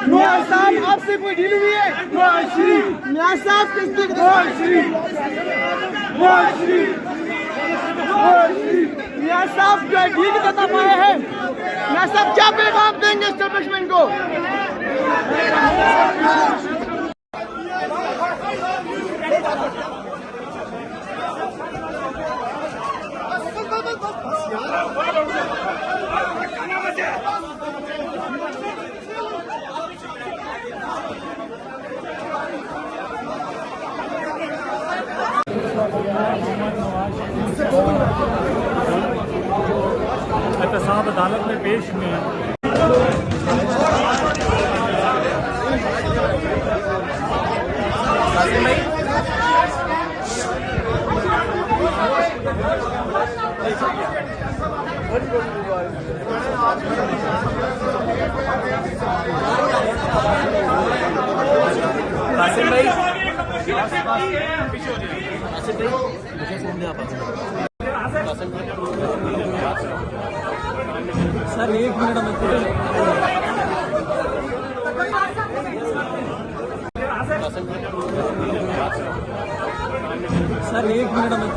मियां साहब आपसे कोई डील हुई है? मियां साहब किसकी मियां साहब जो डील बता पाए हैं, मियां साहब क्या पैगाम देंगे एस्टेब्लिशमेंट को? एहतसाब अदालत में पेश हुए हैं। कासिम भाई मुझे फोन दे आप सर, 1 मिनट में सर 1 मिनट में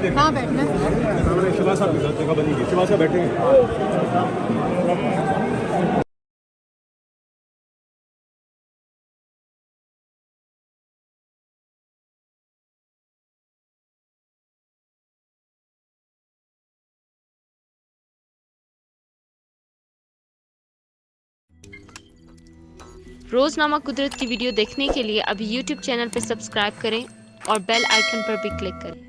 कहाँ बैठना है? शिवा साहब के साथ जगह बनी है, शिवा साहब बैठेंगे। रोज़नामा कुदरत की वीडियो देखने के लिए अभी YouTube चैनल पर सब्सक्राइब करें और बेल आइकन पर भी क्लिक करें।